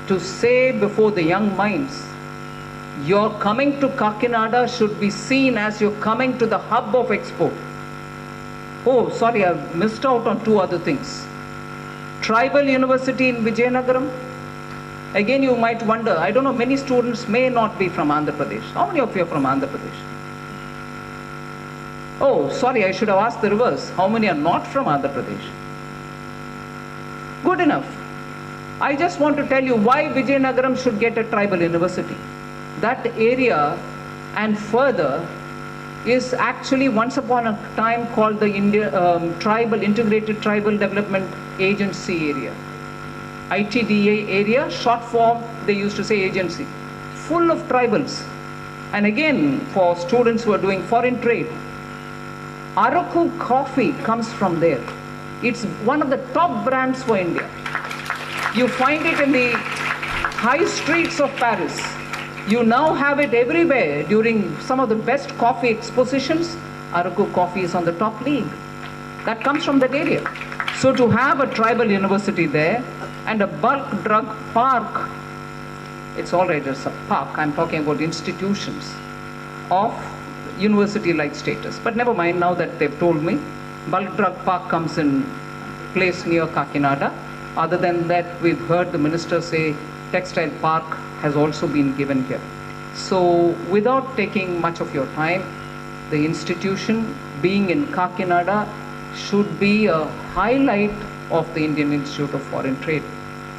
to say before the young minds, your coming to Kakinada should be seen as you're coming to the hub of export. Oh, sorry, I missed out on two other things. Tribal University in Vijayanagaram. Again, you might wonder, I don't know, many students may not be from Andhra Pradesh. How many of you are from Andhra Pradesh? Oh, sorry, I should have asked the reverse. How many are not from Andhra Pradesh? Good enough. I just want to tell you why Vijayanagaram should get a tribal university. That area and further is actually once upon a time called the Integrated Tribal Development Agency area. ITDA area, short form, they used to say agency. Full of tribals. And again, for students who are doing foreign trade, Araku coffee comes from there. It's one of the top brands for India. You find it in the high streets of Paris. You now have it everywhere. During some of the best coffee expositions, Araku coffee is on the top league. That comes from that area. So to have a tribal university there and a bulk drug park, it's all right, it's a park. I'm talking about institutions of university-like status. But never mind, now that they've told me, bulk drug park comes in place near Kakinada. Other than that, we've heard the minister say textile park has also been given here. So without taking much of your time, the institution being in Kakinada should be a highlight of the Indian Institute of Foreign Trade.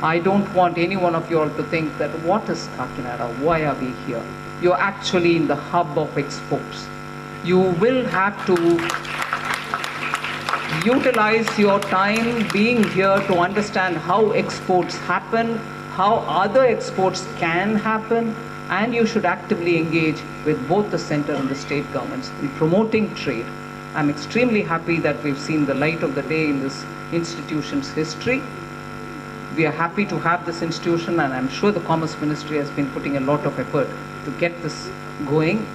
I don't want any one of you all to think that what is Kakinada, why are we here? You're actually in the hub of exports. You will have to utilize your time being here to understand how exports happen, how other exports can happen, and you should actively engage with both the center and the state governments in promoting trade. I'm extremely happy that we've seen the light of the day in this institution's history. We are happy to have this institution, and I'm sure the Commerce Ministry has been putting a lot of effort to get this going.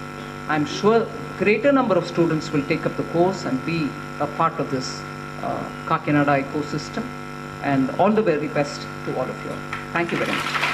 I'm sure greater number of students will take up the course and be a part of this Kakinada ecosystem. And all the very best to all of you. Thank you very much.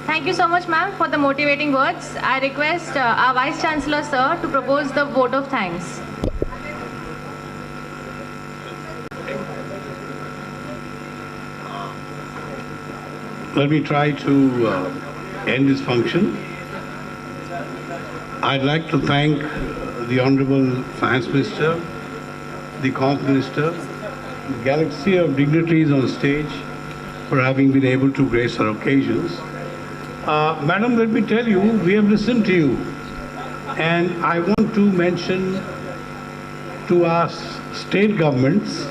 Thank you so much, ma'am, for the motivating words. I request our Vice Chancellor, sir, to propose the vote of thanks. Let me try to end this function. I'd like to thank the Honorable Finance Minister, the Commerce Minister, the galaxy of dignitaries on stage for having been able to grace our occasions. Madam, let me tell you, we have listened to you, and I want to mention to our state governments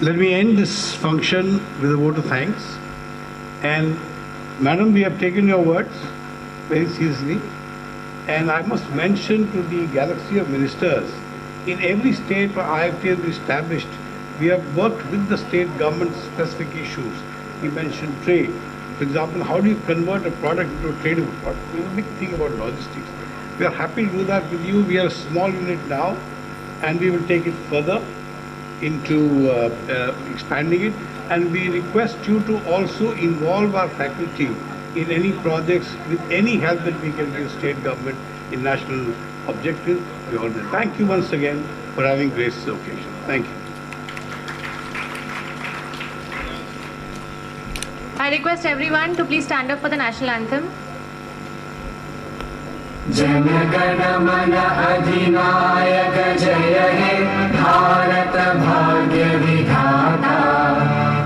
let me end this function with a vote of thanks. And Madam, we have taken your words very seriously. And I must mention to the galaxy of ministers, in every state where IIFT has been established, we have worked with the state government specific issues. We mentioned trade, For example, how do you convert a product into a tradable product? There's a big thing about logistics. We are happy to do that with you. We are a small unit now, and we will take it further into expanding it. And we request you to also involve our faculty in any projects with any help that we can give state government in national objectives. We all thank you once again for having graced this occasion. Thank you. I request everyone to please stand up for the national anthem. Jana Gana मन अधिनायक जय हे भारत भाग्य विधाता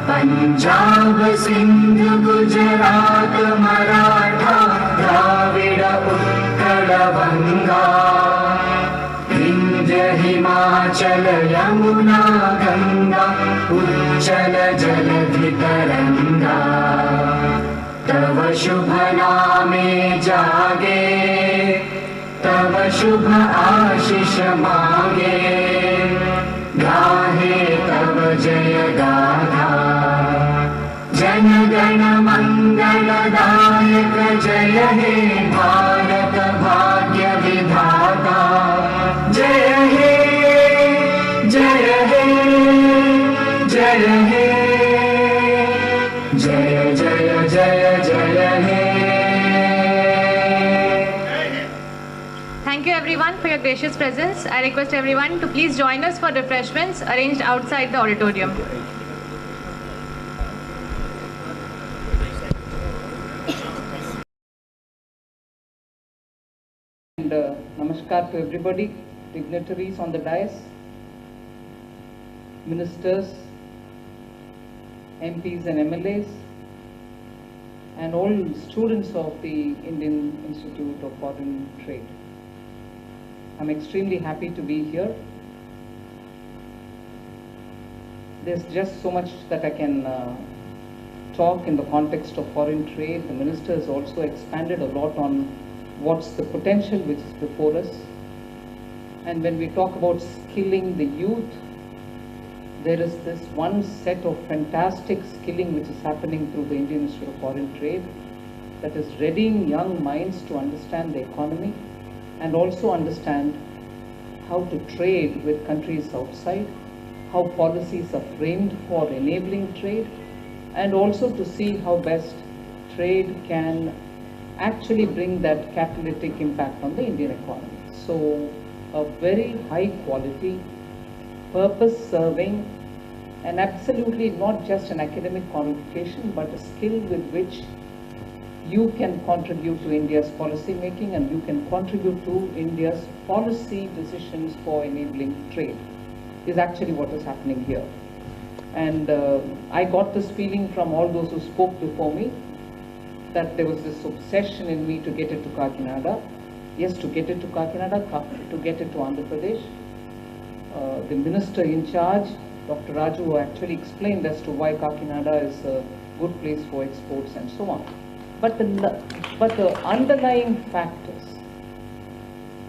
पंजाब सिंध गुजरात मराठा द्राविड़ उत्कल बंगा विंध्य हिमाचल यमुना गंगा उच्चल जलधि तरंगा तव शुभ नामे जागे तव शुभ आशीष मांगे गाहे तब जय गाथा जन गण मंगल दायक जय हे भारत भाग्य विधाता जय हे जय हे जय हे जय जय जय जय हे. Thank you everyone for your gracious presence. I request everyone to please join us for refreshments arranged outside the auditorium. And namaskar to everybody, dignitaries on the dais, ministers, MPs and MLAs, and all students of the Indian Institute of Foreign Trade. I'm extremely happy to be here. There's just so much that I can talk in the context of foreign trade. The minister has also expanded a lot on what's the potential which is before us. And when we talk about skilling the youth, there is this one set of fantastic skilling which is happening through the Indian Institute of Foreign Trade that is readying young minds to understand the economy and also understand how to trade with countries outside, how policies are framed for enabling trade, and also to see how best trade can actually bring that catalytic impact on the Indian economy. So a very high quality, purpose-serving, and absolutely not just an academic qualification, but a skill with which you can contribute to India's policy making and you can contribute to India's policy decisions for enabling trade is actually what is happening here. And I got this feeling from all those who spoke before me that there was this obsession in me to get it to Kakinada. Yes, to get it to Kakinada, to get it to Andhra Pradesh. The minister in charge, Dr. Raju, actually explained as to why Kakinada is a good place for exports and so on. But the underlying fact is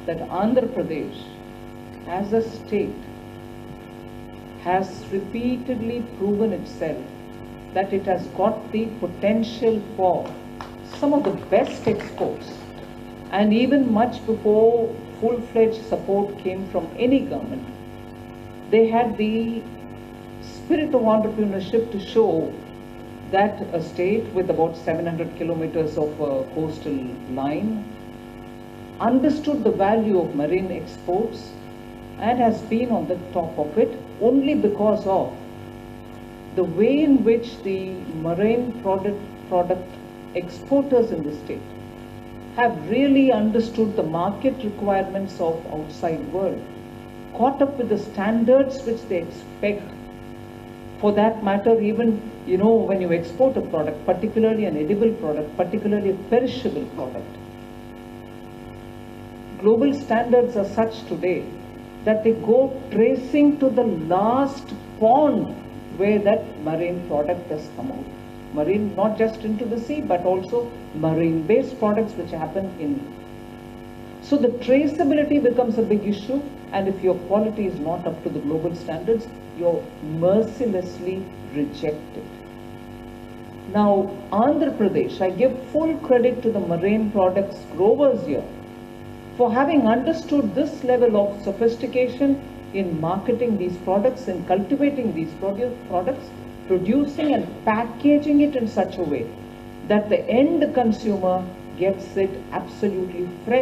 that Andhra Pradesh as a state has repeatedly proven itself that it has got the potential for some of the best exports, and even much before full-fledged support came from any government, they had the spirit of entrepreneurship to show that a state with about 700 kilometers of coastal line understood the value of marine exports and has been on the top of it only because of the way in which the marine product exporters in the state have really understood the market requirements of outside world, caught up with the standards which they expect. For that matter, even, you know, when you export a product, particularly an edible product, particularly a perishable product, global standards are such today that they go tracing to the last pond where that marine product has come out. Marine, not just into the sea, but also marine-based products which happen in. So the traceability becomes a big issue, and if your quality is not up to the global standards, you're mercilessly rejected. Now, Andhra Pradesh, I give full credit to the marine products growers here for having understood this level of sophistication in marketing these products, in cultivating these products, producing and packaging it in such a way that the end consumer gets it absolutely fresh.